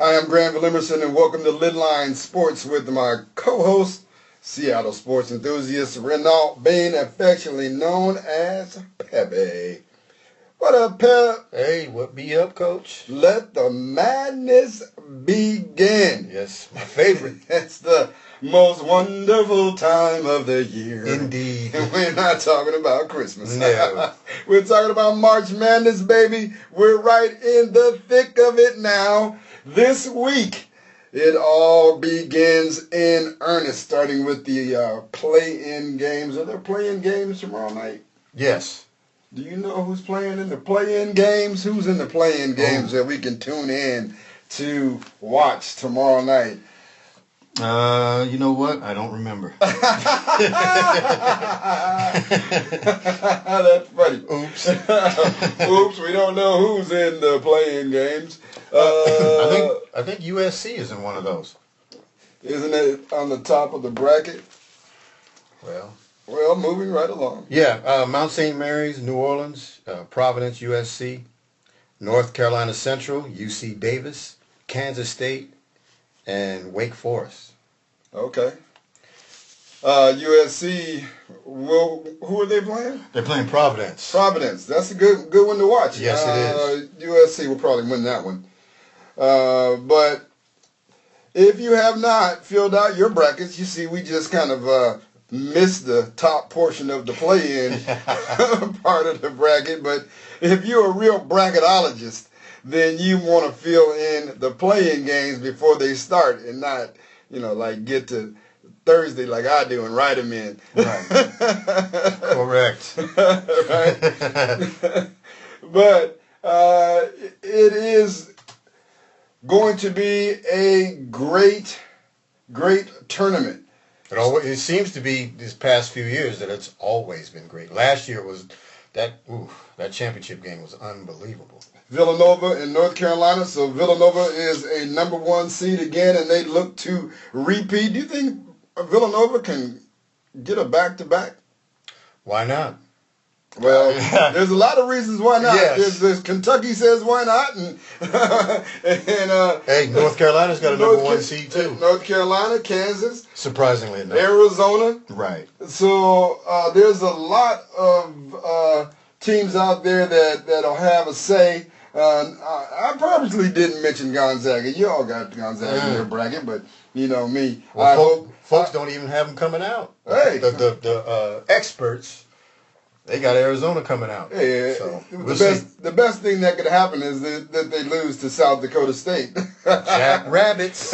Hi, I'm Granville Emerson, and welcome to Lidline Sports with my co-host, Seattle sports enthusiast Renault Bain, affectionately known as Pepe. What up, Pep? Hey, what be up, Coach? Let the madness begin. Yes, my favorite. It's the most wonderful time of the year. Indeed. And we're not talking about Christmas. No. We're talking about March Madness, baby. We're right in the thick of it now. This week, it all begins in earnest, starting with the play-in games. Are there play-in games tomorrow night? Yes. Do you know who's playing in the play-in games? Who's in the play-in games that we can tune in to watch tomorrow night? You know what? I don't remember. That's funny. Oops. Oops, we don't know who's in the play-in games. I think USC is in one of those. Isn't it on the top of the bracket? Well, moving right along. Yeah, Mount St. Mary's, New Orleans, Providence, USC, North Carolina Central, UC Davis, Kansas State, and Wake Forest. Okay. USC, who are they playing? They're playing Providence. Providence. That's a good one to watch. Yes, it is. USC will probably win that one. But if you have not filled out your brackets, you see we just kind of missed the top portion of the play-in part of the bracket. But if you're a real bracketologist, then you want to fill in the play-in games before they start and not, like get to Thursday like I do and write them in. Right. Correct. Right. But it is going to be a great tournament. It seems to be these past few years that it's always been great. Last year was that championship game was unbelievable. Villanova in North Carolina, so Villanova is a number one seed again, and they look to repeat. Do you think Villanova can get a back-to-back? Why not? Well, there's a lot of reasons why not. Yes. There's Kentucky says why not, and hey, North Carolina's got a number one seed too. North Carolina, Kansas, surprisingly enough, Arizona. Right. So there's a lot of teams out there that'll have a say. I purposely didn't mention Gonzaga. You all got Gonzaga in your bracket, but you know me. Well, folks don't even have them coming out. Hey, the experts, they got Arizona coming out. Yeah, so the best thing that could happen is that they lose to South Dakota State. Jack Rabbits.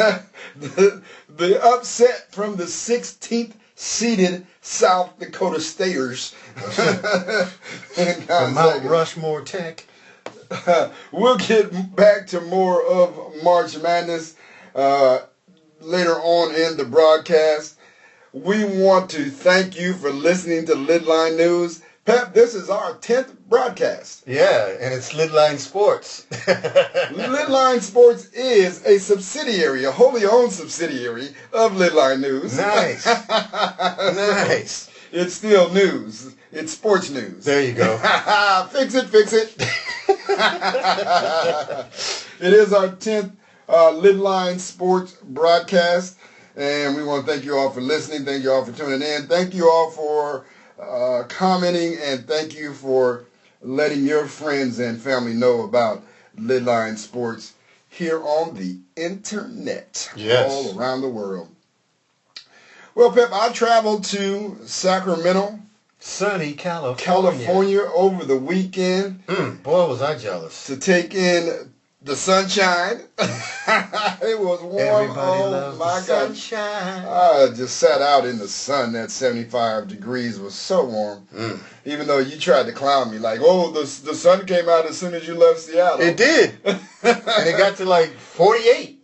the upset from the 16th seeded South Dakota Staters. From Mount Rushmore Tech. We'll get back to more of March Madness later on in the broadcast. We want to thank you for listening to Lidline News. Pep, this is our 10th broadcast. Yeah, and it's Lidline Sports. Lidline Sports is a subsidiary, a wholly owned subsidiary of Lidline News. Nice. Nice. It's still news. It's sports news. There you go. Fix it. It is our 10th Lidline Sports broadcast, and we want to thank you all for listening. Thank you all for tuning in. Thank you all for commenting, and thank you for letting your friends and family know about Lidline Sports here on the internet. Yes. All around the world. Well, Pep, I traveled to Sacramento, sunny California over the weekend. Boy, was I jealous. To take in the sunshine. It was warm. Everybody loves the sunshine. I just sat out in the sun. That 75 degrees was so warm. Even though you tried to clown me like, oh, the sun came out as soon as you left Seattle. It did. And it got to like 48.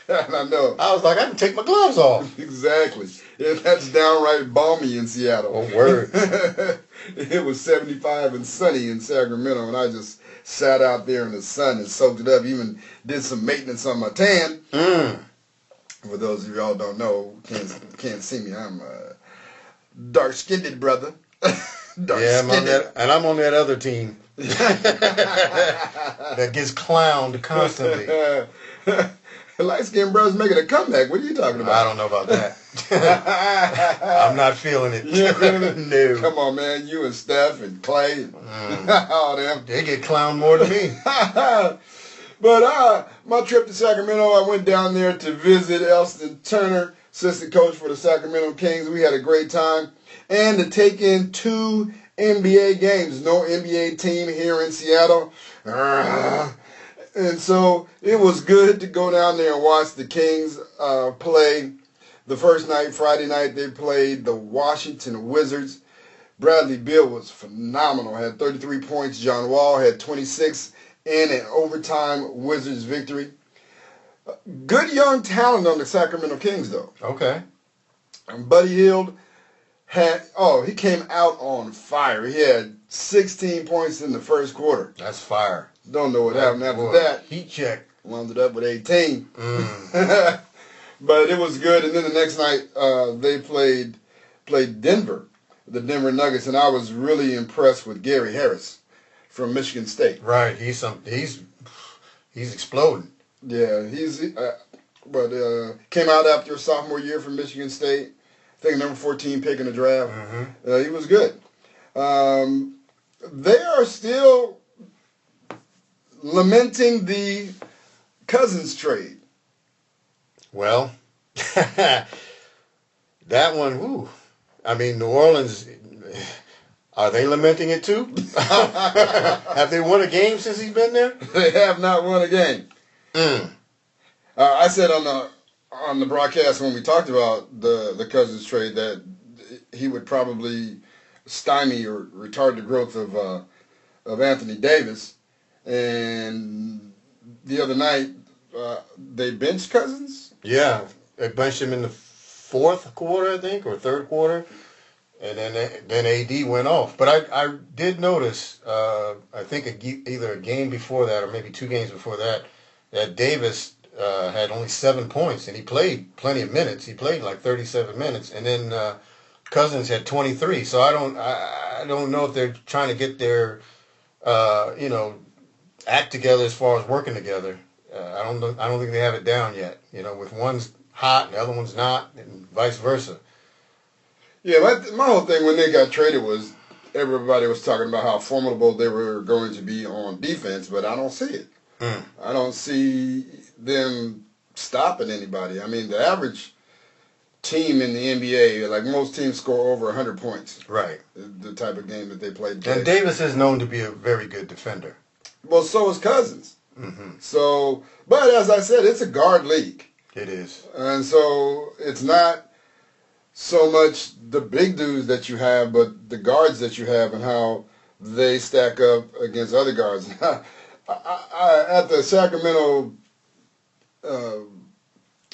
And I know. I was like, I can take my gloves off. Exactly. Yeah, that's downright balmy in Seattle. Oh, word. It was 75 and sunny in Sacramento, and I just sat out there in the sun and soaked it up. Even did some maintenance on my tan. For those of y'all don't know, can't see me, I'm a dark-skinned brother. Yeah, I'm on that other team. that gets clowned constantly. Light-skinned brothers making a comeback. What are you talking about? I don't know about that. I'm not feeling it. No. Come on, man. You and Steph and Clay and all them. They get clowned more than me. But my trip to Sacramento, I went down there to visit Elston Turner, assistant coach for the Sacramento Kings. We had a great time. And to take in 2 NBA games. No NBA team here in Seattle. And so it was good to go down there and watch the Kings play. The first night, Friday night, they played the Washington Wizards. Bradley Beal was phenomenal. Had 33 points. John Wall had 26 in an overtime Wizards victory. Good young talent on the Sacramento Kings, though. Okay. And Buddy Hield he came out on fire. He had 16 points in the first quarter. That's fire. Don't know what happened after that. Heat check. Wound up with 18. But it was good. And then the next night they played Denver, the Denver Nuggets, and I was really impressed with Gary Harris from Michigan State. Right. He's exploding. Yeah, came out after a sophomore year from Michigan State. I think number 14 pick in the draft. He was good. They are still lamenting the Cousins trade. Well, that one, woo. I mean, New Orleans, are they lamenting it too? Have they won a game since he's been there? They have not won a game. I said on the broadcast when we talked about the Cousins trade that he would probably stymie or retard the growth of Anthony Davis. And the other night, they benched Cousins. Yeah, they benched him in the fourth quarter, I think, or third quarter, and then AD went off. But I did notice, I think either a game before that or maybe 2 games before that Davis had only 7 points, and he played plenty of minutes. He played like 37 minutes, and then Cousins had 23. So I don't know if they're trying to get their act together as far as working together. I don't think they have it down yet. With one's hot and the other one's not, and vice versa. Yeah, my whole thing when they got traded was everybody was talking about how formidable they were going to be on defense, but I don't see it. I don't see them stopping anybody. I mean, the average team in the NBA, like most teams, score over 100 points. Right. The type of game that they play. And Davis is known to be a very good defender. Well, so is Cousins. So, but as I said, it's a guard league. It is. And so it's not so much the big dudes that you have, but the guards that you have and how they stack up against other guards. At the Sacramento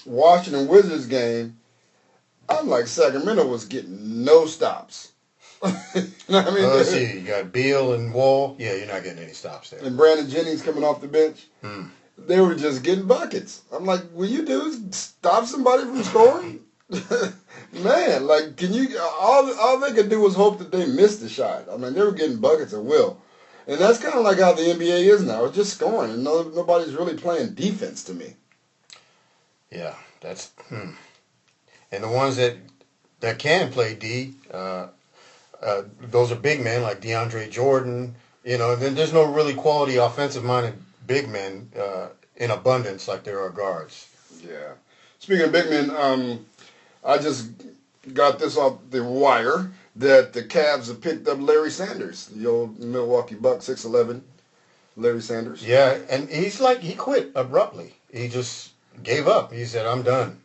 Washington Wizards game, I'm like, Sacramento was getting no stops. Let's see. You got Beal and Wall. Yeah, you're not getting any stops there. And Brandon Jennings coming off the bench. They were just getting buckets. I'm like, will you dudes stop somebody from scoring? Man, like, can you? All they could do was hope that they missed the shot. I mean, they were getting buckets at will. And that's kind of like how the NBA is now. It's just scoring, and nobody's really playing defense to me. Yeah, that's. And the ones that can play D, those are big men like DeAndre Jordan. Then there's no really quality offensive-minded big men in abundance like there are guards. Yeah. Speaking of big men, I just got this off the wire that the Cavs have picked up Larry Sanders, the old Milwaukee Buck, 6'11", Larry Sanders. Yeah, and he quit abruptly. He just gave up. He said, I'm done.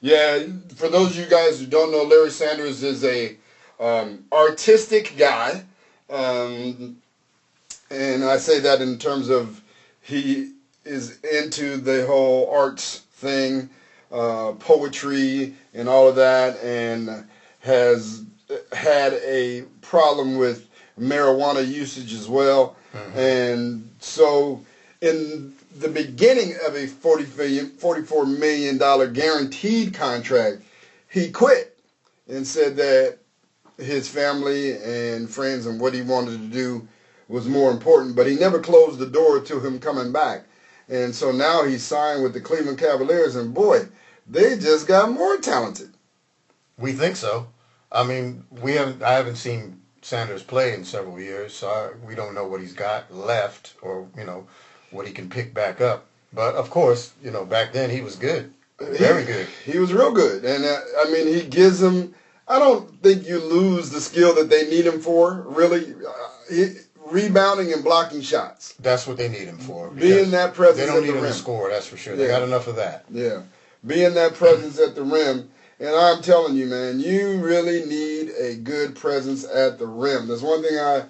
Yeah, for those of you guys who don't know, Larry Sanders is a artistic guy. And I say that in terms of he is into the whole arts thing, poetry and all of that, and has had a problem with marijuana usage as well. And so in the beginning of a $44 million guaranteed contract, he quit and said that his family and friends and what he wanted to do was more important, but he never closed the door to him coming back. And so now he's signed with the Cleveland Cavaliers, and boy, they just got more talented. We think so. I mean, I haven't seen Sanders play in several years, so we don't know what he's got left or, what he can pick back up. But, of course, back then he was good. Very good. He was real good. And, he gives them, I don't think you lose the skill that they need him for, really. Rebounding and blocking shots. That's what they need him for. Being that presence at the rim. They don't need him to score, that's for sure. They got enough of that. Yeah. Being that presence at the rim. And I'm telling you, man, you really need a good presence at the rim. There's one thing I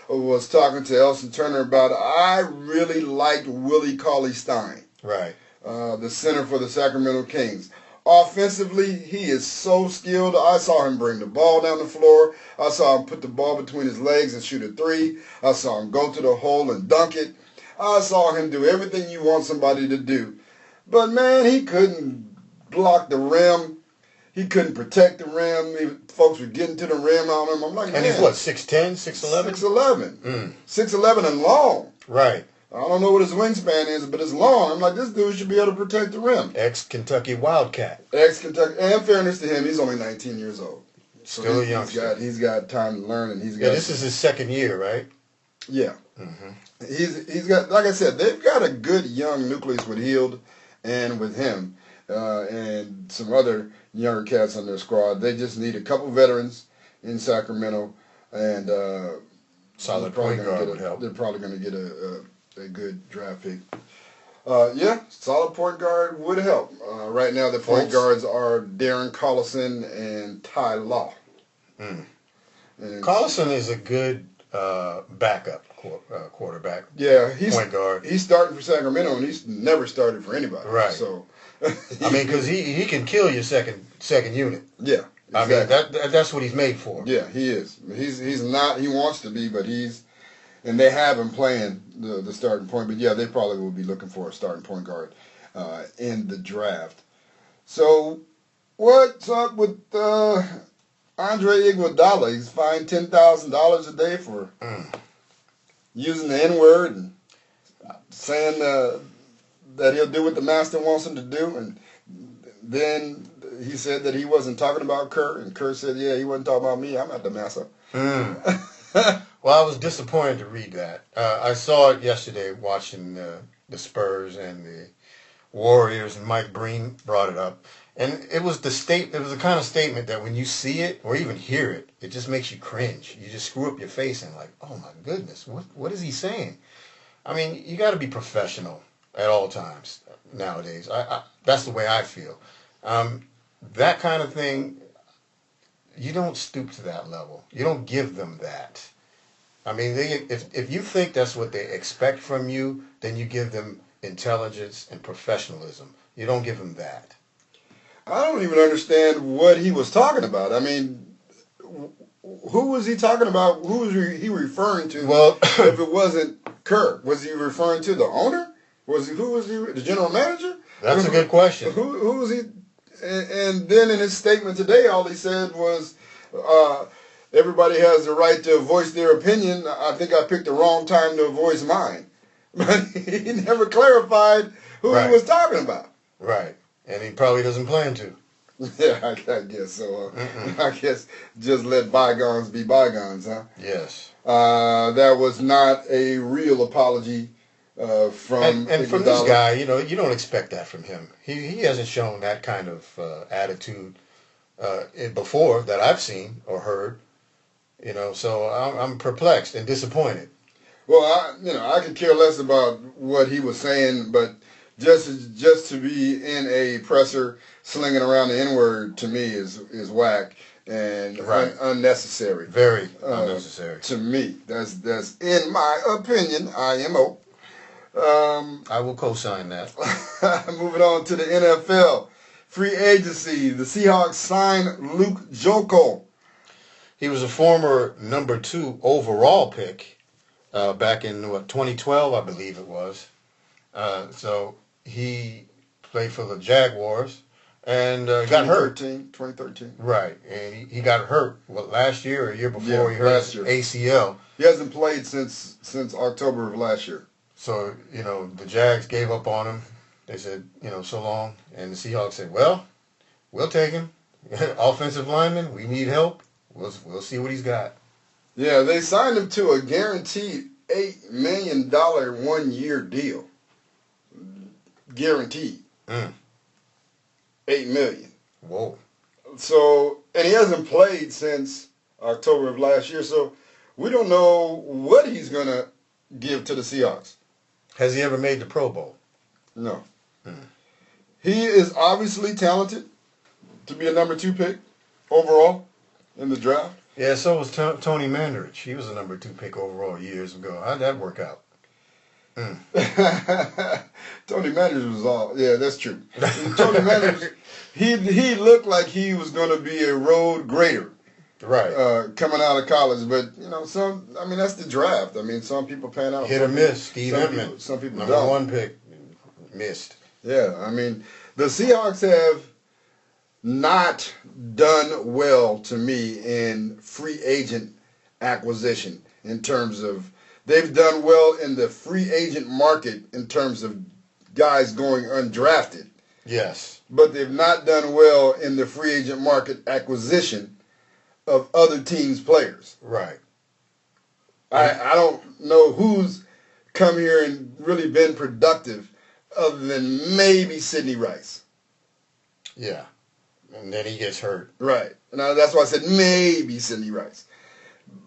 was talking to Elson Turner about. I really liked Willie Cauley-Stein. Right. The center for the Sacramento Kings. Offensively, he is so skilled. I saw him bring the ball down the floor. I saw him put the ball between his legs and shoot a three. I saw him go to the hole and dunk it. I saw him do everything you want somebody to do. But, man, he couldn't block the rim. He couldn't protect the rim. Folks were getting to the rim on him. I'm like, and man. He's what, 6'10", 6'11"? 6'11". 6'11" and long. Right. I don't know what his wingspan is, but it's long. I'm like, this dude should be able to protect the rim. Ex-Kentucky Wildcat. Ex-Kentucky. And fairness to him, he's only 19 years old. So Still a youngster. He's got time to learn, and he's got. Yeah, this is his second year, right? Yeah. Mm-hmm. He's got, like I said, they've got a good young nucleus with Hield and with him, and some other younger cats on their squad. They just need a couple veterans in Sacramento, and solid point guard would help. They're probably going to get a good draft pick. Solid point guard would help. Right now, the point guards are Darren Collison and Ty Law. Mm. Collison is a good backup quarterback. Yeah, he's point guard. He's starting for Sacramento, and he's never started for anybody. Right. So, because he can kill your second unit. Yeah. Exactly. I mean that's what he's made for. Yeah, he is. He's not. He wants to be, but he's. And they have him playing the starting point. But, yeah, they probably will be looking for a starting point guard in the draft. So, what's up with Andre Iguodala? He's fined $10,000 a day for using the N-word and saying that he'll do what the master wants him to do. And then he said that he wasn't talking about Kerr. And Kerr said, yeah, he wasn't talking about me. I'm not the master. Well, I was disappointed to read that. I saw it yesterday watching the Spurs and the Warriors, and Mike Breen brought it up. And it was the kind of statement that when you see it or even hear it, it just makes you cringe. You just screw up your face and like, oh my goodness, what is he saying? I mean, you got to be professional at all times nowadays. That's the way I feel. That kind of thing, you don't stoop to that level. You don't give them that. I mean, if you think that's what they expect from you, then you give them intelligence and professionalism. You don't give them that. I don't even understand what he was talking about. I mean, who was he talking about? Who was he referring to? Well, if it wasn't Kerr, was he referring to the owner? Who was he? The general manager? That's a good question. Who was he? And then in his statement today, all he said was, everybody has the right to voice their opinion. I think I picked the wrong time to voice mine. But he never clarified who he was talking about. Right. And he probably doesn't plan to. Yeah, I guess so. I guess just let bygones be bygones, huh? Yes. That was not a real apology from and from this guy, you don't expect that from him. He hasn't shown that kind of attitude before that I've seen or heard. So I'm perplexed and disappointed. Well, I could care less about what he was saying, but just to be in a presser slinging around the N-word to me is whack and unnecessary. Very unnecessary. To me, that's in my opinion, IMO. I will co-sign that. Moving on to the NFL. Free agency. The Seahawks signed Luke Joeckel. He was a former number 2 overall pick back in 2012, I believe it was. So he played for the Jaguars, and got hurt. 2013. Right, and he got hurt. Last year or a year before? He hurt last his year. ACL. He hasn't played since October of last year. So the Jags gave up on him. They said so long, and the Seahawks said, well, we'll take him. Offensive lineman, we need help. We'll see what he's got. Yeah, they signed him to a guaranteed $8 million 1-year deal. Guaranteed. $8 million. Whoa. So, and he hasn't played since October of last year, so we don't know what he's going to give to the Seahawks. Has he ever made the Pro Bowl? No. He is obviously talented to be a number 2 pick overall in the draft. Yeah, so was Tony Mandarich. He was a number 2 pick overall years ago. How'd that work out? Tony Mandarich was all, yeah, that's true. Tony Mandarich, he looked like he was going to be a road grader. Right. Coming out of college, but that's the draft. I mean, some people pan out. Hit or miss. Steve Emtman. Some people number don't. 1 pick, missed. Yeah, I mean, the Seahawks have not done well to me in free agent acquisition in terms of they've done well in the free agent market in terms of guys going undrafted. Yes. But they've not done well in the free agent market acquisition of other teams' players. Right. I don't know who's come here and really been productive other than maybe Sidney Rice. Yeah. And then he gets hurt. Right. Now that's why I said maybe Sidney Rice.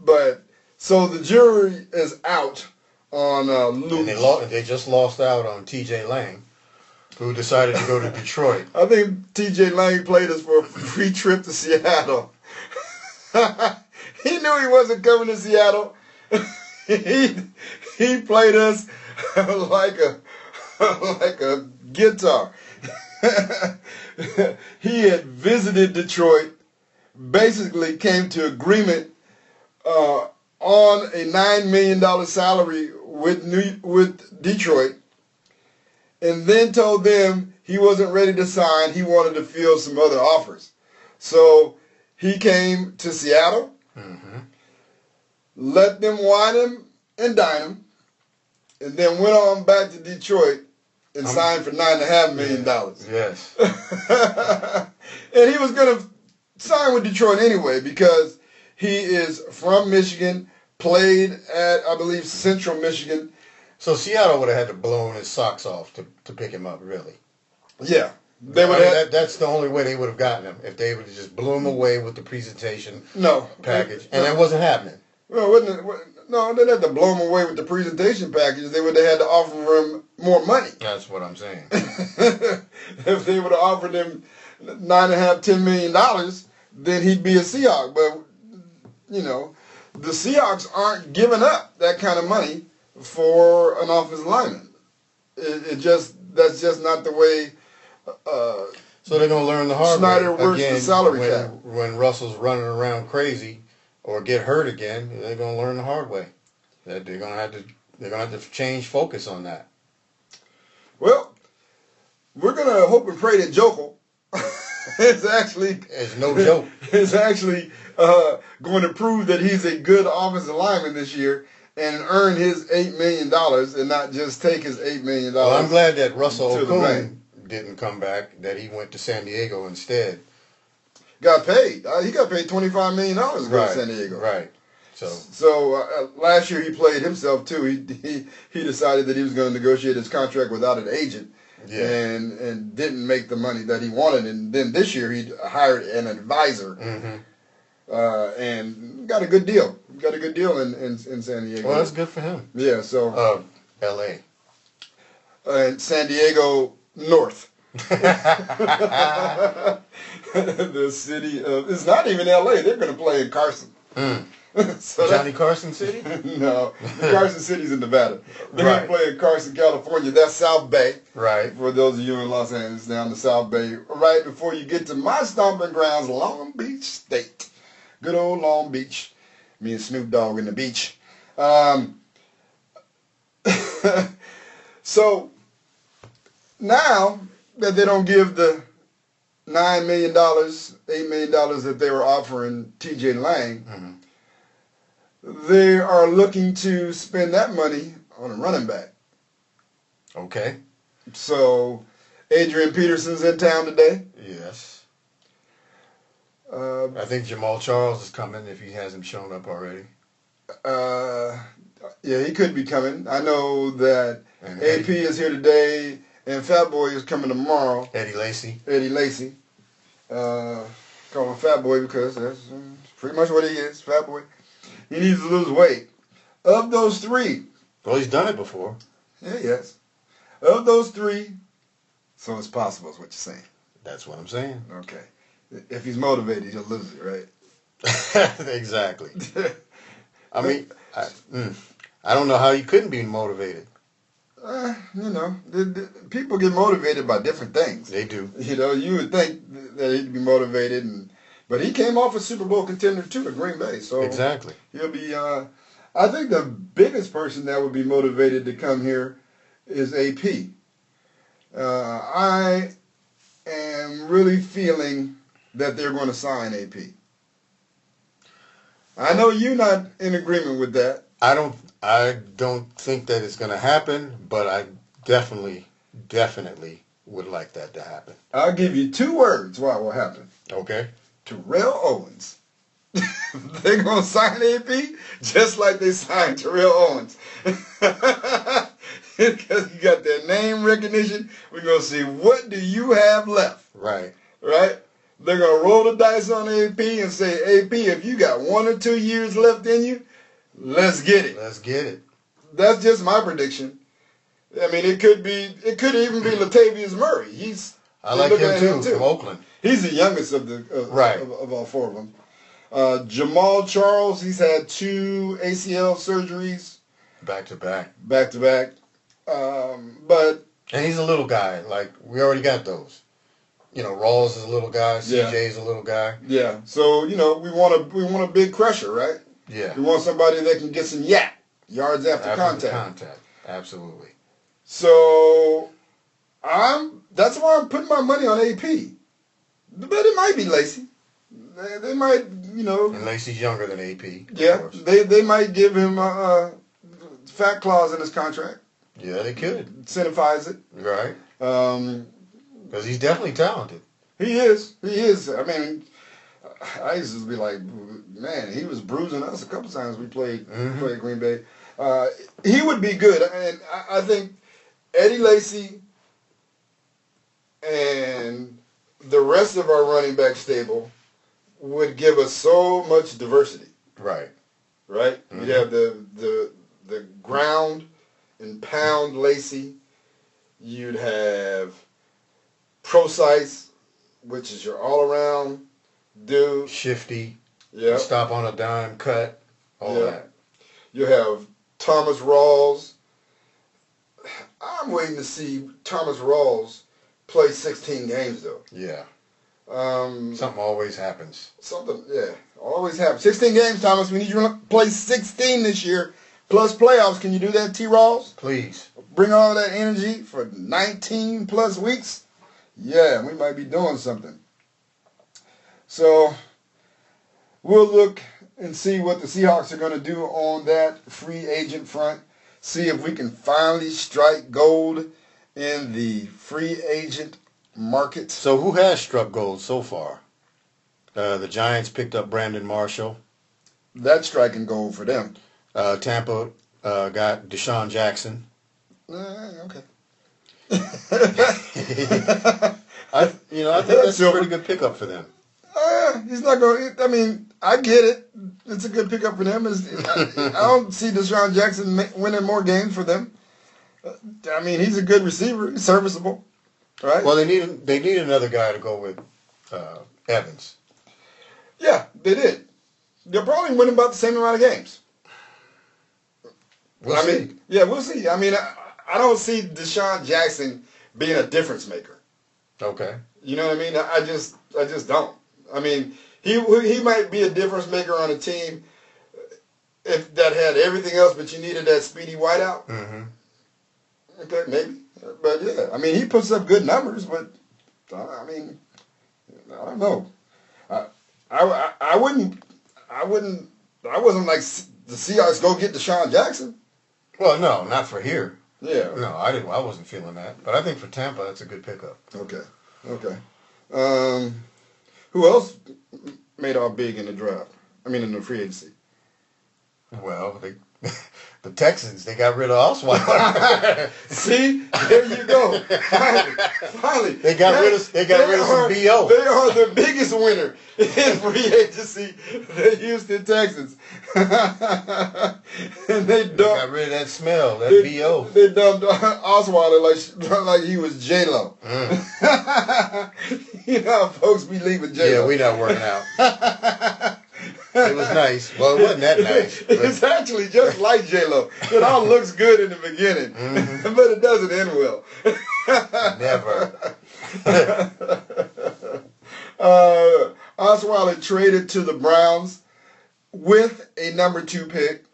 But so the jury is out on Luke. And they just lost out on T.J. Lang, who decided to go to Detroit. I think T.J. Lang played us for a free trip to Seattle. He knew he wasn't coming to Seattle. He played us like a guitar. He had visited Detroit, basically came to agreement on a $9 million salary with Detroit, and then told them he wasn't ready to sign. He wanted to field some other offers. So he came to Seattle, let them wine him and dine him, and then went on back to Detroit and signed for $9.5 million. Yes. And he was going to sign with Detroit anyway because he is from Michigan, played at, I believe, Central Michigan. So Seattle would have had to blow his socks off to pick him up, really. Yeah. That's the only way they would have gotten him, if they would have just blew him away with the presentation package. And that wasn't happening. Well, no, they didn't have to blow him away with the presentation package. They would have had to offer him more money. That's what I'm saying. If they would have offered him $9.5–10 million, then he'd be a Seahawk. But, the Seahawks aren't giving up that kind of money for an offensive lineman. That's just not the way. So they're gonna learn the hard Snyder way works again, the salary cap. When Russell's running around crazy or get hurt again. They're gonna learn the hard way. That they're gonna have to change focus on that. Well, we're gonna hope and pray that Jokel it's no joke. Is actually going to prove that he's a good offensive lineman this year and earn his $8 million and not just take his $8 million. Well, I'm glad that Russell Okung didn't come back, that he went to San Diego instead. Got paid. He got paid $25 million to go to San Diego. Right. So last year he played himself too. He decided that he was going to negotiate his contract without an agent. Yeah. And didn't make the money that he wanted. And then this year he hired an advisor and got a good deal. Got a good deal in San Diego. Well, that's good for him. Yeah, so. L.A. And San Diego North. The city of, it's not even L.A. They're going to play in Carson. So Johnny Carson City? No, Carson City's in Nevada. They're going to play in Carson, California. That's South Bay. Right. For those of you in Los Angeles, down the South Bay, right before you get to my stomping grounds, Long Beach State. Good old Long Beach. Me and Snoop Dogg in the beach. So now that they don't give the $9 million, $8 million that they were offering T.J. Lang, they are looking to spend that money on a running back. Okay. So, Adrian Peterson's in town today. Yes. I think Jamal Charles is coming if he hasn't shown up already. Yeah, he could be coming. I know that And AP is here today, and Fat Boy is coming tomorrow. Eddie Lacy. Call him Fat Boy because that's pretty much what he is, Fat Boy. He needs to lose weight. Of those three. Well, he's done it before. Yeah, yes. Of those three, so it's possible is what you're saying. That's what I'm saying. Okay. If he's motivated, he'll lose it, right? Exactly. I mean, I don't know how you couldn't be motivated. People get motivated by different things. They do. You would think that he'd be motivated, but he came off a Super Bowl contender too at Green Bay. So exactly. He'll be. I think the biggest person that would be motivated to come here is AP. I am really feeling that they're going to sign AP. I know you're not in agreement with that. I don't think that it's going to happen, but I definitely would like that to happen. I'll give you 2 words why it will happen. Okay. Terrell Owens. They're going to sign AP just like they signed Terrell Owens. Because you got their name recognition. We're going to see what do you have left. Right. Right? They're going to roll the dice on AP and say, AP, if you got 1 or 2 years left in you, let's get it. Let's get it. That's just my prediction. I mean, it could even be Latavius Murray. I like him too, from Oakland. He's the youngest of all 4 of them. Jamal Charles, he's had 2 ACL surgeries. Back to back. And he's a little guy. Like, we already got those. Rawls is a little guy. CJ is a little guy. Yeah. So, we want a big crusher, right? Yeah. We want somebody that can get some yards after contact. Absolutely. So, that's why I'm putting my money on AP. But it might be Lacy. They might, And Lacy's younger than AP. Yeah. They might give him a fat clause in his contract. Yeah, they could. Incentivize it. Right. Because he's definitely talented. He is. I mean, I used to be like, man, he was bruising us a couple times we played Green Bay. He would be good. And I think Eddie Lacy and the rest of our running back stable would give us so much diversity. Right. Right? You'd have the ground and pound Lacy. You'd have Procise, which is your all-around dude. Shifty. Yeah. Stop on a dime, cut, all that. You have Thomas Rawls. I'm waiting to see Thomas Rawls play 16 games, though. Yeah. Something always happens. Always happens. 16 games, Thomas. We need you to play 16 this year, plus playoffs. Can you do that, T. Rawls? Please. Bring all that energy for 19 plus weeks. Yeah, we might be doing something. So we'll look and see what the Seahawks are going to do on that free agent front. See if we can finally strike gold in the free agent market. So who has struck gold so far? The Giants picked up Brandon Marshall. That's striking gold for them. Tampa got Deshaun Jackson. Okay. I think that's a pretty good pickup for them. He's not going. I mean, I get it. It's a good pickup for them. I don't see Deshaun Jackson winning more games for them. I mean, he's a good receiver. He's serviceable, right? Well, they need another guy to go with Evans. Yeah, they did. They'll probably win about the same amount of games. We'll see. We'll see. I mean, I don't see Deshaun Jackson being a difference maker. Okay. You know what I mean? I just don't. I mean, he might be a difference maker on a team if that had everything else, but you needed that speedy wideout. Mm-hmm. Okay, maybe. But yeah, I mean, he puts up good numbers, but I mean, I don't know. I wouldn't. I wasn't like the Seahawks go get Deshaun Jackson. Well, no, not for here. Yeah. No, I didn't. I wasn't feeling that. But I think for Tampa, that's a good pickup. Okay. Who else made all big in the draft? I mean, in the free agency. Well, the Texans, they got rid of Osweiler. See, there you go. Finally, they got rid of some BO. They are the biggest winner in free agency, the Houston Texans. And they got rid of that smell, that BO. They dumped Osweiler like he was J-Lo. You know how folks be leaving J-Lo. Yeah, we not working out. It was nice. Well, it wasn't that nice. It's actually just like J-Lo. It all looks good in the beginning, but it doesn't end well. Never. Osweiler traded to the Browns with a number 2 pick.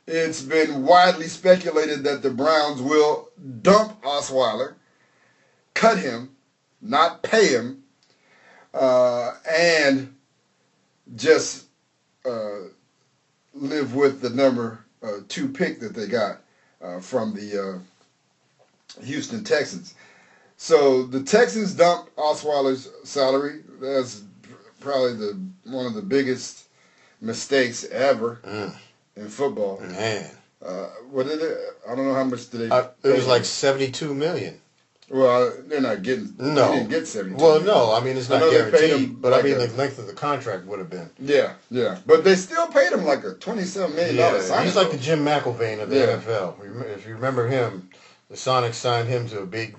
It's been widely speculated that the Browns will dump Osweiler, cut him, not pay him, and just live with the number 2 pick that they got from the Houston Texans. So the Texans dumped Osweiler's salary. That's probably one of the biggest mistakes ever in football. Man. What did it? I don't know how much did they. It was like $72 million. Well, they're not getting. No. They didn't get 72. Well, no. I mean, it's not guaranteed, but like I mean, the length of the contract would have been. Yeah. But they still paid him like a $27 million signing. He's like the Jim McElvain of the NFL. If you remember him, the Sonics signed him to a big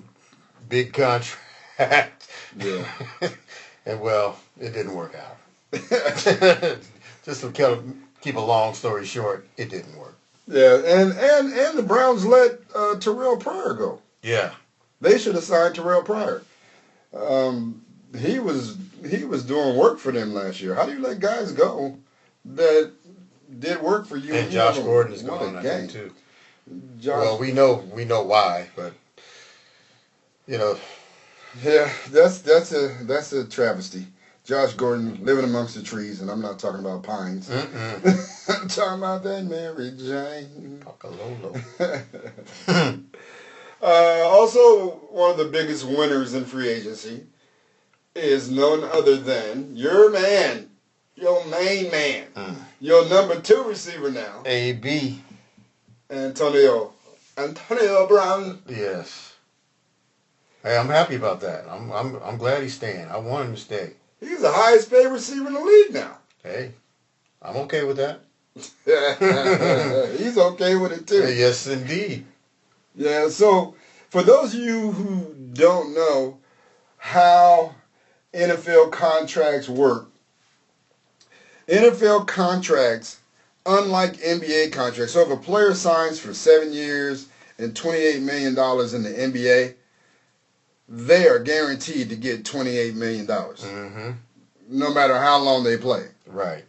contract. Yeah. And, well, it didn't work out. Just to keep a long story short, it didn't work. Yeah, and the Browns let Terrell Pryor go. Yeah. They should have signed Terrell Pryor. He was doing work for them last year. How do you let guys go that did work for you? And Josh Gordon is gone, I think, too. Well, we know why, but yeah, that's a travesty. Josh Gordon living amongst the trees, and I'm not talking about pines. I'm talking about that Mary Jane. Also, one of the biggest winners in free agency is none other than your man, your main man, your number 2 receiver now. AB. Antonio Brown. Yes. Hey, I'm happy about that. I'm glad he's staying. I want him to stay. He's the highest paid receiver in the league now. Hey, I'm okay with that. He's okay with it too. Yes, indeed. Yeah, so for those of you who don't know how NFL contracts work, NFL contracts, unlike NBA contracts, so if a player signs for 7 years and $28 million in the NBA, they are guaranteed to get $28 million, no matter how long they play. Right.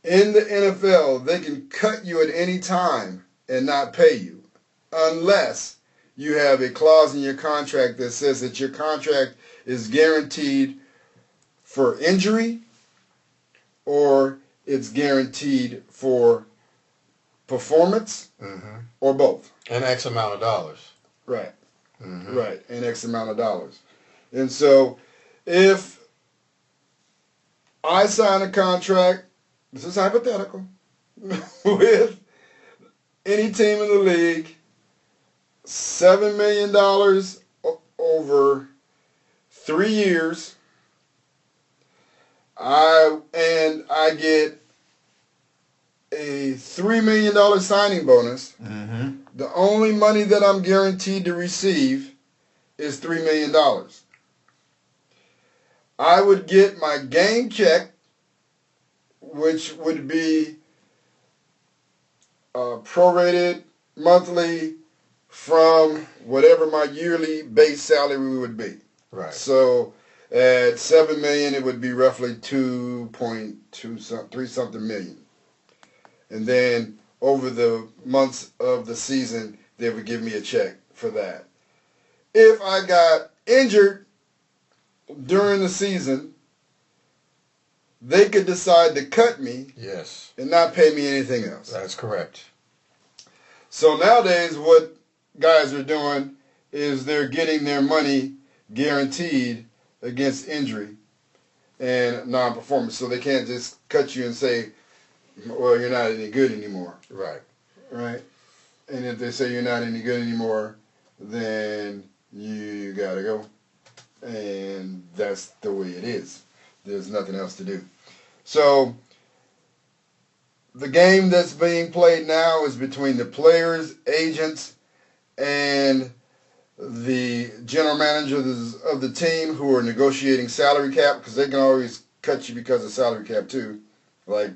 In the NFL, they can cut you at any time and not pay you, unless you have a clause in your contract that says that your contract is guaranteed for injury or it's guaranteed for performance or both. And X amount of dollars. Right. Right, and X amount of dollars. And so if I sign a contract, this is hypothetical, with any team in the league, $7 million over 3 years, I get a $3 million signing bonus. The only money that I'm guaranteed to receive is $3 million. I would get my game check, which would be prorated monthly from whatever my yearly base salary would be. Right. So at $7 million, it would be roughly 2.3 something million. And then over the months of the season, they would give me a check for that. If I got injured during the season, they could decide to cut me Yes. and not pay me anything else. That's correct. So nowadays what guys are doing is they're getting their money guaranteed against injury and non-performance. So they can't just cut you and say, well, you're not any good anymore. Right. Right? And if they say you're not any good anymore, then you got to go. And that's the way it is. There's nothing else to do. So the game that's being played now is between the players, agents, and the general managers of the team who are negotiating salary cap, because they can always cut you because of salary cap too. Like,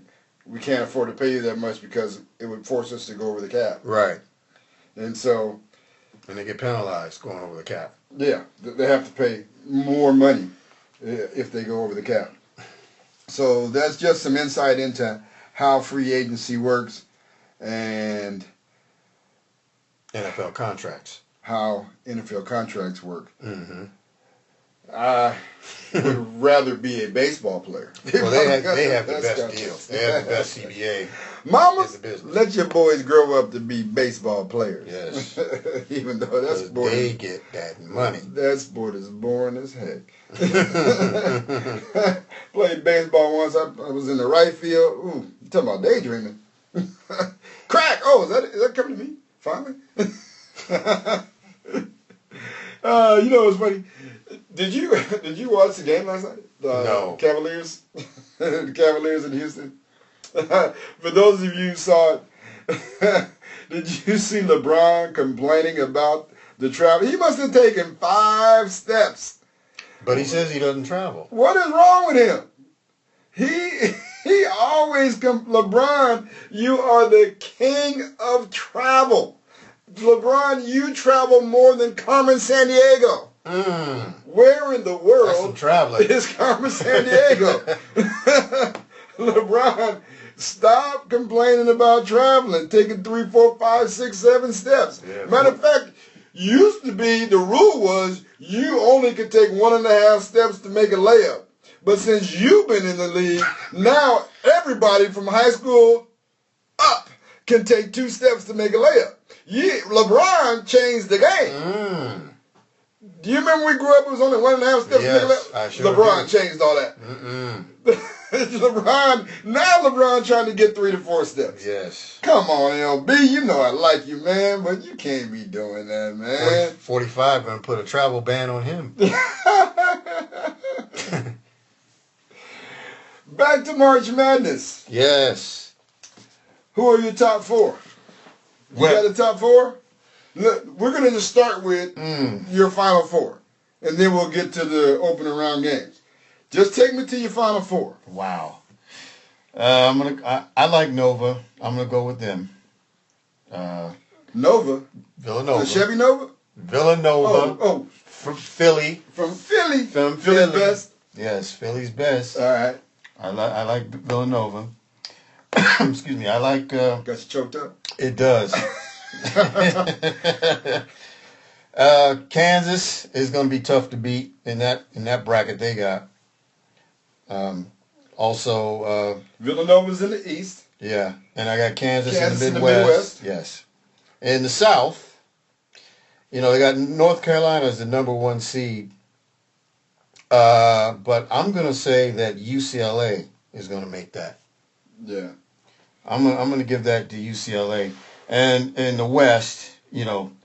we can't afford to pay you that much because it would force us to go over the cap. Right. And so... And they get penalized going over the cap. Yeah, they have to pay more money if they go over the cap. So that's just some insight into how free agency works and NFL contracts. How NFL contracts work. Mm-hmm. I would rather be a baseball player. Well, they have the best deal. They have the best CBA. Mama, let your boys grow up to be baseball players. Yes. Even though that sport, they get that money. That sport is boring as heck. Played baseball once. I was in the right field. Ooh, you talking about daydreaming? Crack! Oh, is that coming to me? Finally. You know what's funny? Did you watch the game last night? No. Cavaliers, the Cavaliers in Houston. For those of you who saw it, did you see LeBron complaining about the travel? He must have taken 5 steps. But he says he doesn't travel. What is wrong with him? He always LeBron, you are the king of travel. LeBron, you travel more than Carmen Sandiego. Where in the world is Carmen Sandiego? LeBron, stop complaining about traveling, taking 3, 4, 5, 6, 7 steps. Yeah, matter of fact, used to be the rule was you only could take 1.5 steps to make a layup. But since you've been in the league, now everybody from high school up can take 2 steps to make a layup. LeBron changed the game. Do you remember we grew up? It was only 1.5 steps. Yes, I sure LeBron changed all that. LeBron trying to get 3 to 4 steps. Yes. Come on, LB. You know I like you, man, but you can't be doing that, man. 45 gonna put a travel ban on him. Back to March Madness. Yes. Who are your top 4? You got a top 4? Look, we're going to just start with your Final 4, and then we'll get to the opening round games. Just take me to your Final 4. Wow. I like Nova. I'm gonna go with them. Nova. Villanova. The Chevy Nova. Villanova. Oh. From Philly. From Philly. From Philly's best. Yes, Philly's best. All right. I like Villanova. Excuse me. I like. Got you choked up. It does. Kansas is going to be tough to beat in that bracket they got. Also, Villanova's in the East. Yeah, and I got Kansas in the Midwest. Yes. In the South, they got North Carolina as the number 1 seed. But I'm going to say that UCLA is going to make that. Yeah. I'm going to give that to UCLA. And in the West,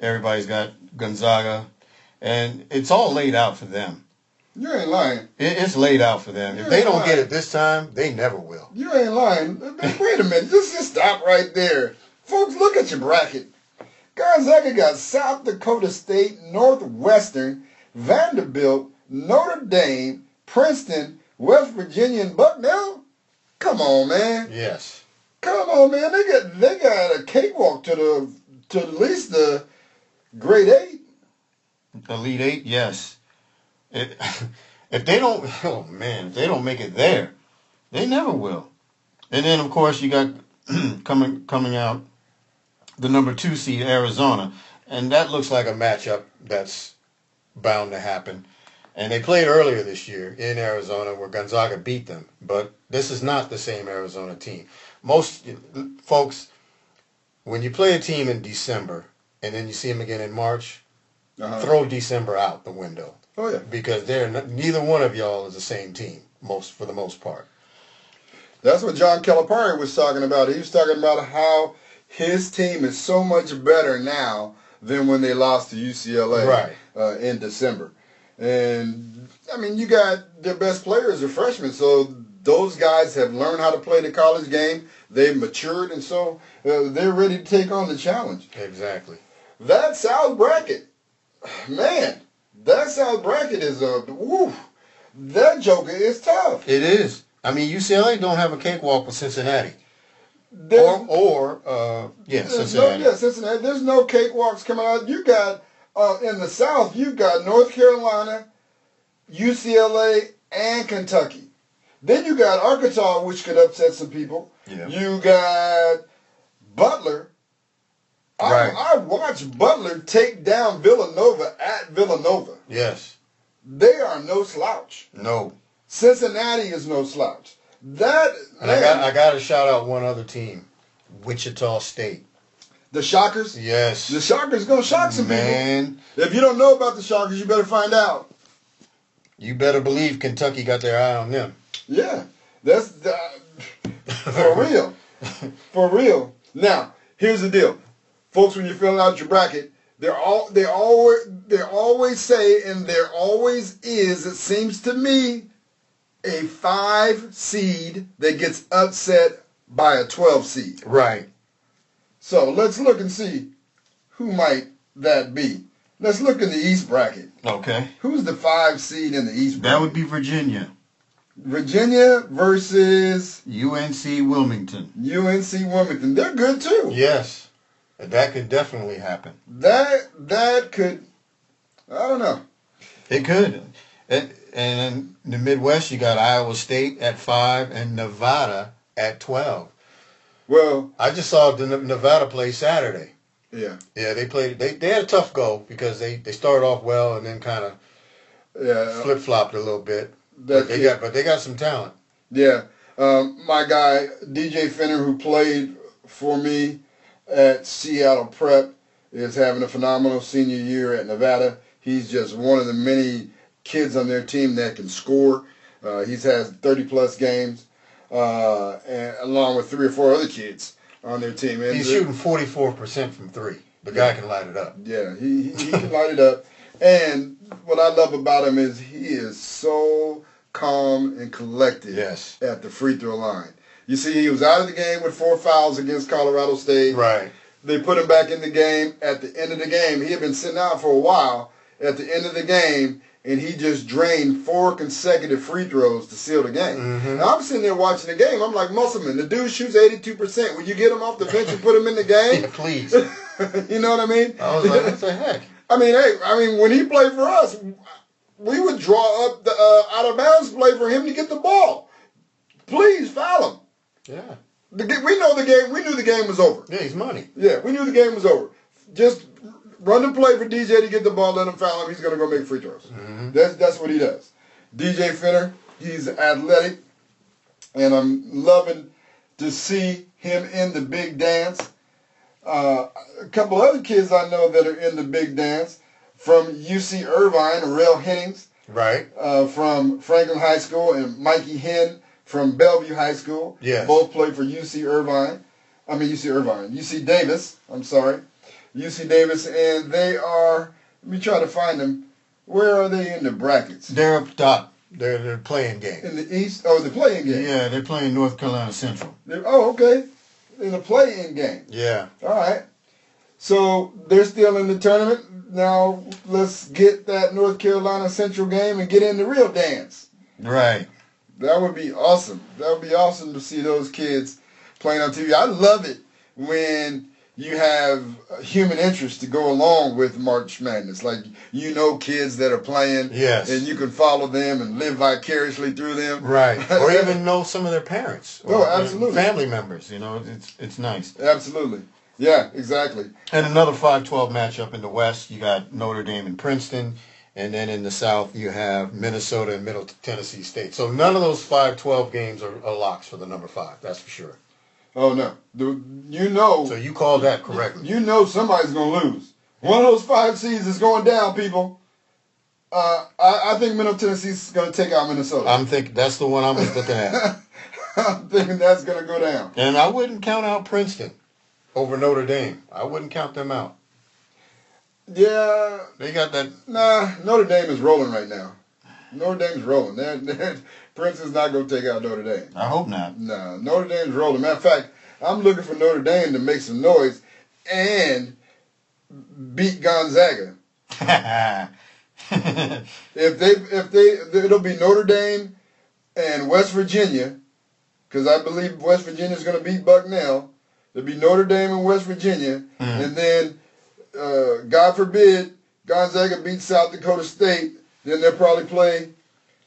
everybody's got Gonzaga, and it's all laid out for them. You ain't lying. It's laid out for them. If they don't get it this time, they never will. You ain't lying. Wait a minute. Just stop right there. Folks, look at your bracket. Gonzaga got South Dakota State, Northwestern, Vanderbilt, Notre Dame, Princeton, West Virginia, and Bucknell. Come on, man. Yes. Come on, man. They got a cakewalk to at least the grade 8. Elite 8, yes. If they don't, if they don't make it there, they never will. And then, of course, you got coming out the number 2 seed, Arizona, and that looks like a matchup that's bound to happen. And they played earlier this year in Arizona where Gonzaga beat them. But this is not the same Arizona team. Most folks, when you play a team in December and then you see them again in March, throw December out the window. Oh, yeah. Because neither one of y'all is the same team, for the most part. That's what John Calipari was talking about. He was talking about how his team is so much better now than when they lost to UCLA in December. And, I mean, you got their best players are freshmen, so those guys have learned how to play the college game. They've matured, and so they're ready to take on the challenge. Exactly. That South bracket, man, that South bracket is that joker is tough. It is. I mean, UCLA don't have a cakewalk with Cincinnati. Cincinnati. Cincinnati. There's no cakewalks coming out. You got, in the South, you got North Carolina, UCLA, and Kentucky. Then you got Arkansas, which could upset some people. Yeah. You got Butler. Right. I watched Butler take down Villanova at Villanova. Yes. They are no slouch. No. Cincinnati is no slouch. I got to shout out one other team, Wichita State. The Shockers? Yes. The Shockers going to shock some people. If you don't know about the Shockers, you better find out. You better believe Kentucky got their eye on them. Yeah. That's for real. For real. Now, here's the deal. Folks, when you're filling out your bracket, they always say, and there always is, it seems to me, a 5 seed that gets upset by a 12 seed. Right. So let's look and see who might that be. Let's look in the East bracket. Okay. Who's the 5 seed in the East bracket? That would be Virginia. Virginia versus UNC Wilmington. UNC Wilmington. They're good too. Yes. That could definitely happen. That could, I don't know. It could. And in the Midwest, you got Iowa State at 5 and Nevada at 12. Well, I just saw Nevada play Saturday. Yeah. Yeah, they played. They had a tough go because they started off well and then kind of flip flopped a little bit. But they got some talent. Yeah. My guy DJ Finner, who played for me at Seattle Prep, is having a phenomenal senior year at Nevada. He's just one of the many kids on their team that can score. He's has 30-plus games, and along with 3 or 4 other kids on their team. And he's shooting 44% from 3. The guy can light it up. Yeah, he can light it up. And what I love about him is he is so calm and collected at the free throw line. You see, he was out of the game with 4 fouls against Colorado State. Right. They put him back in the game. At the end of the game, he had been sitting out for a while. At the end of the game, and he just drained 4 consecutive free throws to seal the game. Mm-hmm. Now, I'm sitting there watching the game. I'm like, Musselman, the dude shoots 82%. Will you get him off the bench and put him in the game? Yeah, please. You know what I mean? I was like, what the heck? I mean, when he played for us, we would draw up the out of bounds play for him to get the ball. Please foul him. Yeah. We know the game. We knew the game was over. Yeah, he's money. Yeah, we knew the game was over. Just run the play for DJ to get the ball, let him foul him. He's going to go make free throws. Mm-hmm. That's what he does. DJ Finner, he's athletic, and I'm loving to see him in the big dance. A couple other kids I know that are in the big dance from UC Irvine, Arel Hennings. Right. From Franklin High School, and Mikey Henn from Bellevue High School. Yes. Both played for UC Davis. I'm sorry. UC Davis, and they are, let me try to find them. Where are they in the brackets? They're up top. They're playing game. In the East? Oh, the play-in game. Yeah, they're playing North Carolina Central. Okay. In the play-in game. Yeah. All right. So they're still in the tournament. Now let's get that North Carolina Central game and get in the real dance. Right. That would be awesome. That would be awesome to see those kids playing on TV. I love it when you have human interest to go along with March Madness. Like, kids that are playing. Yes. And you can follow them and live vicariously through them. Right. Or even know some of their parents. Or absolutely. Family members. It's nice. Absolutely. Yeah, exactly. And another 5-12 matchup in the West. You got Notre Dame and Princeton. And then in the South, you have Minnesota and Middle Tennessee State. So none of those 5-12 games are locks for the number 5. That's for sure. Oh, no. You know. So you called that correctly. You know somebody's going to lose. One of those 5 seeds is going down, people. I think Middle Tennessee's going to take out Minnesota. I'm thinking that's the one I'm looking at. I'm thinking that's going to go down. And I wouldn't count out Princeton over Notre Dame. I wouldn't count them out. Yeah. They got that. Nah, Notre Dame is rolling right now. Notre Dame's rolling. Princeton's not going to take out Notre Dame. I hope not. Nah, Notre Dame's rolling. Matter of fact, I'm looking for Notre Dame to make some noise and beat Gonzaga. It'll be Notre Dame and West Virginia, because I believe West Virginia is going to beat Bucknell. It'll be Notre Dame and West Virginia, and then God forbid Gonzaga beats South Dakota State. Then they'll probably play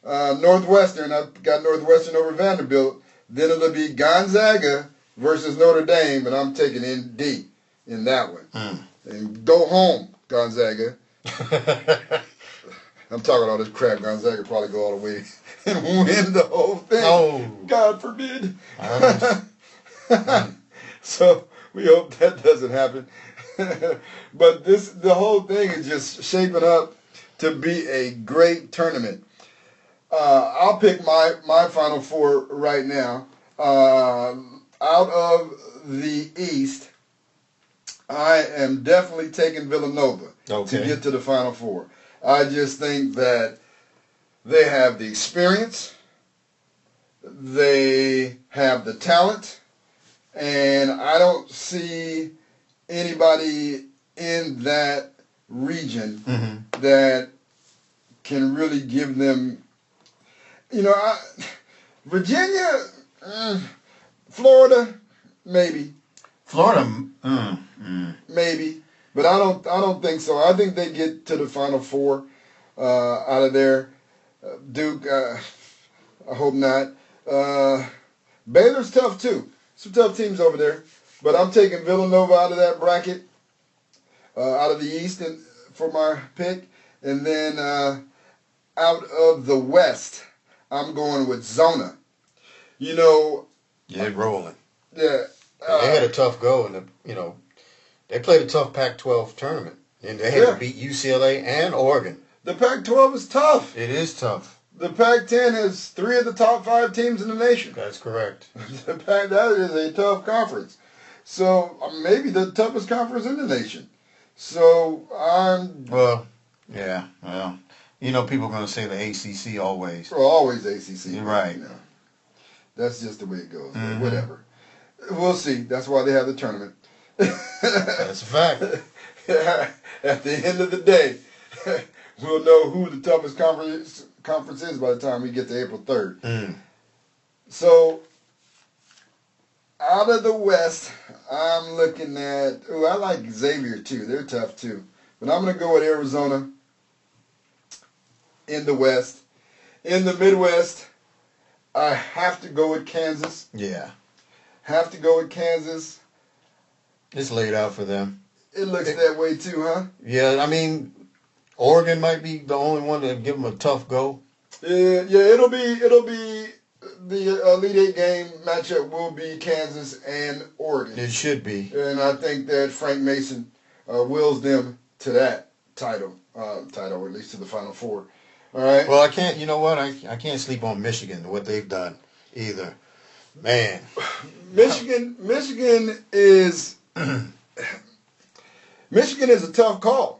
Northwestern. I've got Northwestern over Vanderbilt. Then it'll be Gonzaga versus Notre Dame, and I'm taking ND in that one. And go home, Gonzaga. I'm talking all this crap. Gonzaga probably go all the way and win the whole thing. Oh. God forbid. So we hope that doesn't happen. But the whole thing is just shaping up to be a great tournament. I'll pick my Final Four right now. Out of the East, I am definitely taking Villanova to get to the Final Four. I just think that they have the experience, they have the talent, and I don't see anybody in that region that can really give them, Virginia, Florida, maybe. Florida, maybe. But I don't think so. I think they get to the Final Four out of there. Duke, I hope not. Baylor's tough too. Some tough teams over there. But I'm taking Villanova out of that bracket, out of the East for my pick. And then out of the West, I'm going with Zona. they're rolling. Yeah. They had a tough go, and they played a tough Pac-12 tournament, and they had to beat UCLA and Oregon. The Pac-12 is tough. It is tough. The Pac-10 has 3 of the top 5 teams in the nation. That's correct. That is a tough conference. So maybe the toughest conference in the nation. So I'm... Well, yeah. Well, people are going to say the ACC always. Well, always ACC. You're right. That's just the way it goes. Whatever. We'll see. That's why they have the tournament. That's a fact. At the end of the day, we'll know who the toughest conference is by the time we get to April 3rd. So, out of the West, I'm looking at... I like Xavier, too. They're tough, too. But I'm going to go with Arizona in the West. In the Midwest, I have to go with Kansas. Yeah. Have to go with Kansas. It's laid out for them. It looks that way, too, huh? Yeah, Oregon might be the only one to give them a tough go. Yeah, it'll be the Elite Eight game matchup will be Kansas and Oregon. It should be. And I think that Frank Mason wills them to that title, or at least to the Final Four. All right. Well, I can't. You know what? I can't sleep on Michigan. What they've done, either. Man. Michigan is Michigan is a tough call,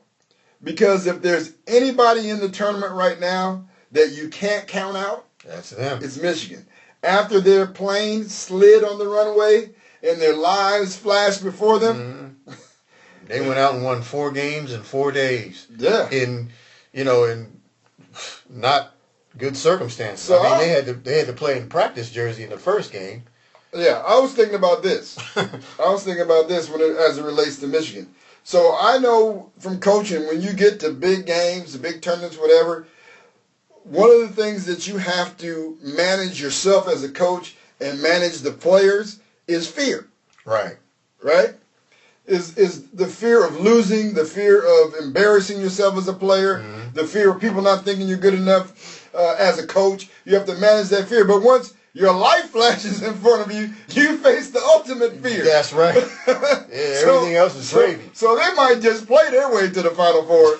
because if there's anybody in the tournament right now that you can't count out, that's them. It's Michigan. After their plane slid on the runway and their lives flashed before them, they went out and won 4 games in 4 days. Yeah. In not good circumstances. So they had to play in practice jersey in the first game. Yeah, I was thinking about this. As it relates to Michigan. So I know from coaching, when you get to big games, the big tournaments, whatever, one of the things that you have to manage yourself as a coach and manage the players is fear. Right. Right? Is the fear of losing, the fear of embarrassing yourself as a player, the fear of people not thinking you're good enough as a coach. You have to manage that fear. But once your life flashes in front of you, you face the ultimate fear. That's right. Yeah, everything else is gravy. So they might just play their way to the Final Four.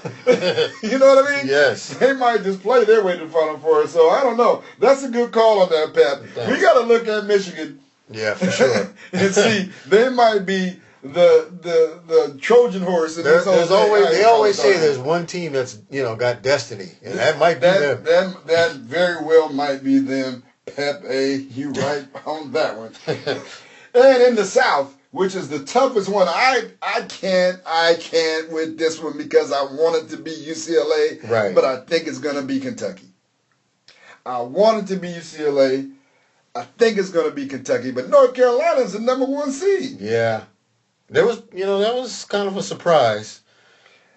You know what I mean? Yes. They might just play their way to the Final Four. So I don't know. That's a good call on that, Pat. Thanks. We got to look at Michigan. Yeah, for sure. And see, they might be the Trojan horse. In this There's always they always say there's one team that's got destiny, and that might be them. That very well might be them. Pepe, you right on that one. And in the South, which is the toughest one, I can't with this one because I want it to be UCLA, right? But I think it's going to be Kentucky. I want it to be UCLA. I think it's going to be Kentucky, but North Carolina is the number 1 seed. Yeah, that was kind of a surprise.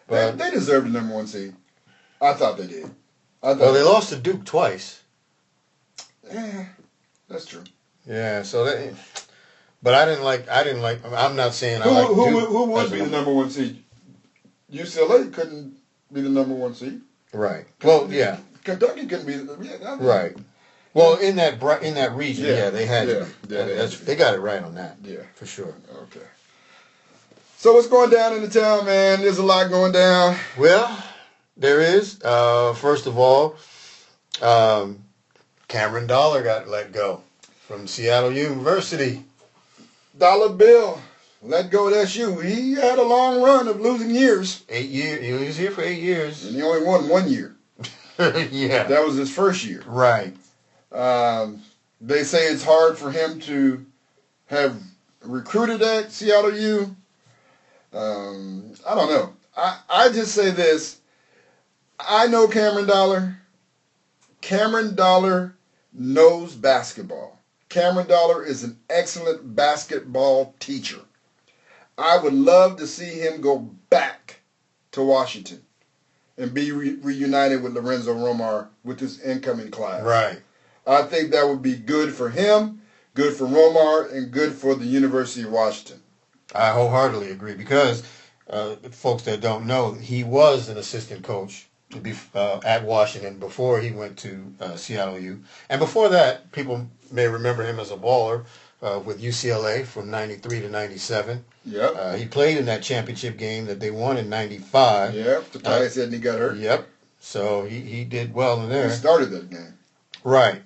But They deserve the number 1 seed. I thought they did. Well, they lost to Duke twice. Yeah, that's true. Yeah, so but I didn't like. I'm not saying I like Duke. Who would be the number 1 seed? UCLA couldn't be the number 1 seed. Right. Well, yeah. Kentucky couldn't be. Right. Well, in that region, they had. Yeah, they got it right on that. Yeah, for sure. Okay. So what's going down in the town, man? There's a lot going down. Well, there is. First of all, Cameron Dollar got let go from Seattle University. Dollar Bill, let go of SU. He had a long run of losing years. 8 years. He was here for 8 years. And he only won 1 year. Yeah. That was his first year. Right. They say it's hard for him to have recruited at Seattle U. I don't know. I just say this. I know Cameron Dollar. Cameron Dollar knows basketball. Cameron Dollar is an excellent basketball teacher. I would love to see him go back to Washington and be reunited with Lorenzo Romar with his incoming class. Right. I think that would be good for him, good for Romar, and good for the University of Washington. I wholeheartedly agree because folks that don't know, he was an assistant coach at Washington before he went to Seattle U. And before that, people may remember him as a baller with UCLA from 93 to 97. Yep. He played in that championship game that they won in 95. Yep. The Tyson said he got hurt. Yep. So he did well in there. He started that game. Right.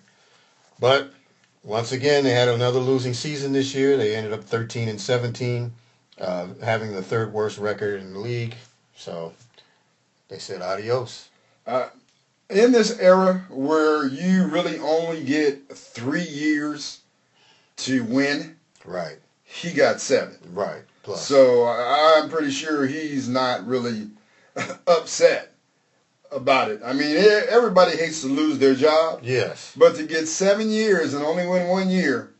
But once again, they had another losing season this year. They ended up 13-17, having the 3rd worst record in the league. So they said adios. In this era where you really only get 3 years to win, right? He got 7. Right. Plus. So I'm pretty sure he's not really upset about it. I mean, everybody hates to lose their job. Yes. But to get 7 years and only win 1 year,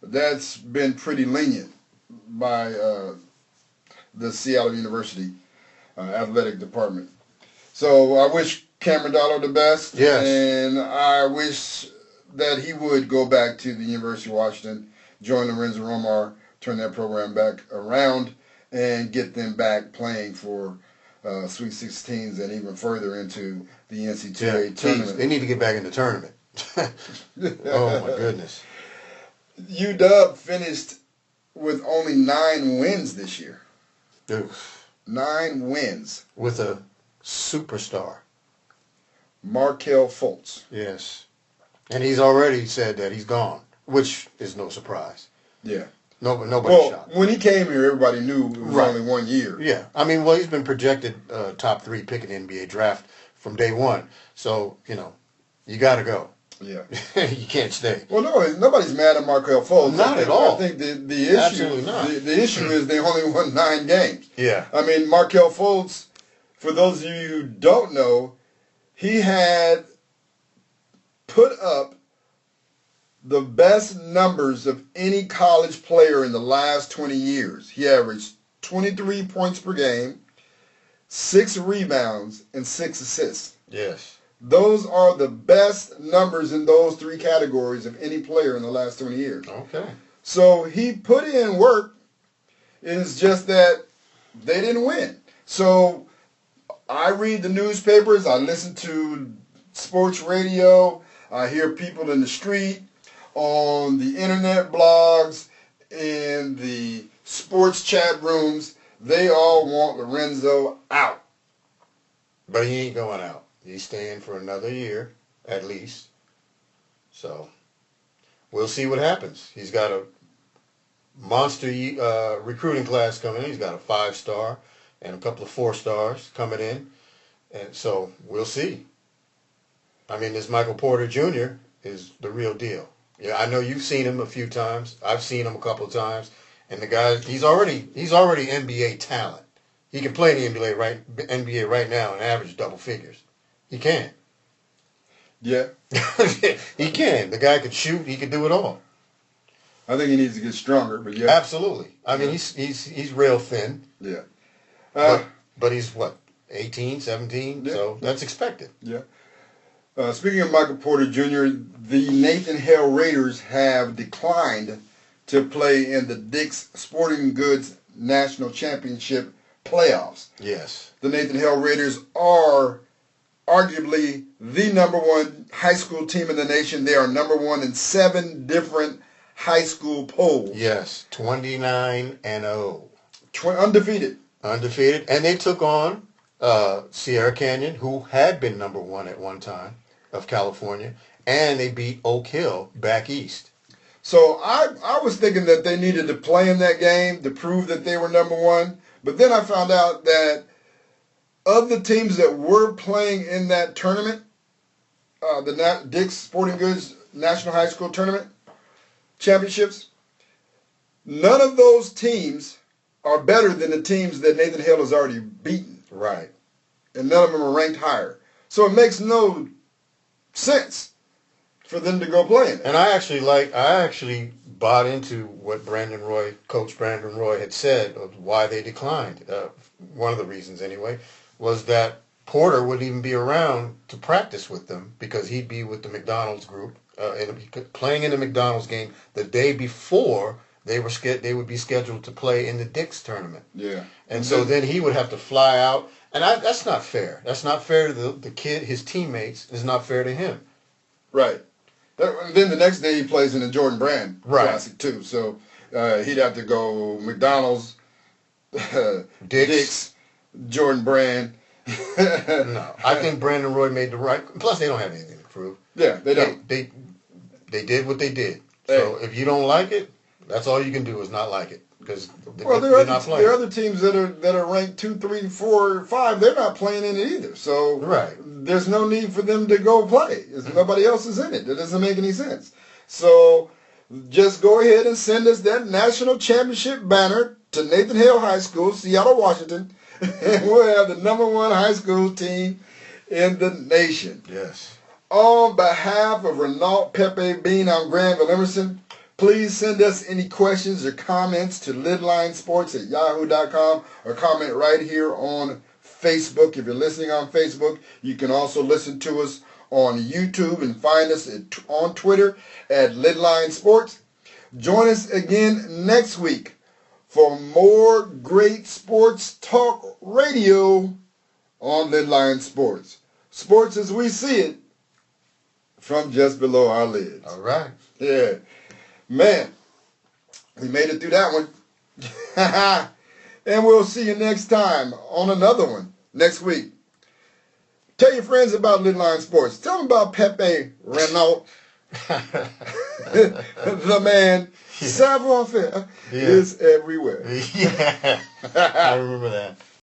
that's been pretty lenient by the Seattle University athletic department. So I wish Cameron Dollar the best. Yes. And I wish that he would go back to the University of Washington, join Lorenzo Romar, turn that program back around, and get them back playing for Sweet 16s and even further into the NCAA tournament. They need to get back in the tournament. Oh, my goodness. UW finished with only 9 wins this year. Oof. 9 wins. With a superstar. Markel Fultz. Yes. And he's already said that he's gone, which is no surprise. Yeah. Nobody shocked. When he came here, everybody knew it was only 1 year. Yeah. I mean, well, he's been projected top 3 pick in the NBA draft from day one. So, you got to go. Yeah. You can't stay. Well, no, nobody's mad at Markel Fultz. Not at all. I think the issue, absolutely not. The issue is they only won 9 games. Yeah. I mean, Markel Fultz, for those of you who don't know, he had put up the best numbers of any college player in the last 20 years. He averaged 23 points per game, 6 rebounds, and 6 assists. Yes. Those are the best numbers in those 3 categories of any player in the last 20 years. Okay. So he put in work. It's just that they didn't win. So I read the newspapers. I listen to sports radio. I hear people in the street, on the internet blogs, in the sports chat rooms. They all want Lorenzo out. But he ain't going out. He's staying for another year, at least. So, we'll see what happens. He's got a monster recruiting class coming in. He's got a 5-star and a couple of 4-stars coming in. And so, we'll see. I mean, this Michael Porter Jr. is the real deal. Yeah, I know you've seen him a few times. I've seen him a couple of times. And the guy, he's already NBA talent. He can play in the NBA right now and average double figures. He can. Yeah. He can. The guy could shoot. He could do it all. I think he needs to get stronger, but yeah. Absolutely. I mean, he's real thin. Yeah. But he's, what, 18, 17? Yeah. So that's expected. Yeah. Speaking of Michael Porter Jr., the Nathan Hale Raiders have declined to play in the Dick's Sporting Goods National Championship playoffs. Yes. The Nathan Hale Raiders are arguably the number one high school team in the nation. They are number one in 7 different high school polls. Yes, 29-0. Undefeated. Undefeated. And they took on Sierra Canyon, who had been number one at one time of California, and they beat Oak Hill back east. So I was thinking that they needed to play in that game to prove that they were number one. But then I found out that of the teams that were playing in that tournament, the Dick's Sporting Goods National High School Tournament Championships, none of those teams are better than the teams that Nathan Hale has already beaten. Right. And none of them are ranked higher. So it makes no sense for them to go play in it. And I actually bought into what Coach Brandon Roy had said of why they declined. One of the reasons anyway was that Porter wouldn't even be around to practice with them because he'd be with the McDonald's group playing in the McDonald's game the day before they would be scheduled to play in the Dick's tournament. Yeah. And so then he would have to fly out. And that's not fair. That's not fair to the kid, his teammates. It's not fair to him. Right. Then the next day he plays in the Jordan Brand Classic too. So he'd have to go McDonald's, Dick's, Jordan Brand. No, I think Brandon Roy made the right. Plus, they don't have anything to prove. Yeah, they don't. They did what they did. So if you don't like it, that's all you can do is not like it because they're not playing. There are other teams that are ranked 2, 3, 4, 5. They're not playing in it either. So there's no need for them to go play. Nobody else is in it. It doesn't make any sense. So just go ahead and send us that national championship banner to Nathan Hale High School, Seattle, Washington, and we'll have the number one high school team in the nation. Yes. On behalf of Renault Pepe Bean, I'm Granville Emerson. Please send us any questions or comments to lidlinesports@yahoo.com or comment right here on Facebook. If you're listening on Facebook, you can also listen to us on YouTube and find us on Twitter at Lidline Sports. Join us again next week for more great sports talk radio on Lidline Sports. Sports as we see it from just below our lids. All right. Yeah. Man, we made it through that one. And we'll see you next time on another one next week. Tell your friends about Lidline Sports. Tell them about Pepe Renault. The man, savoir-faire is everywhere. Yeah, I remember that.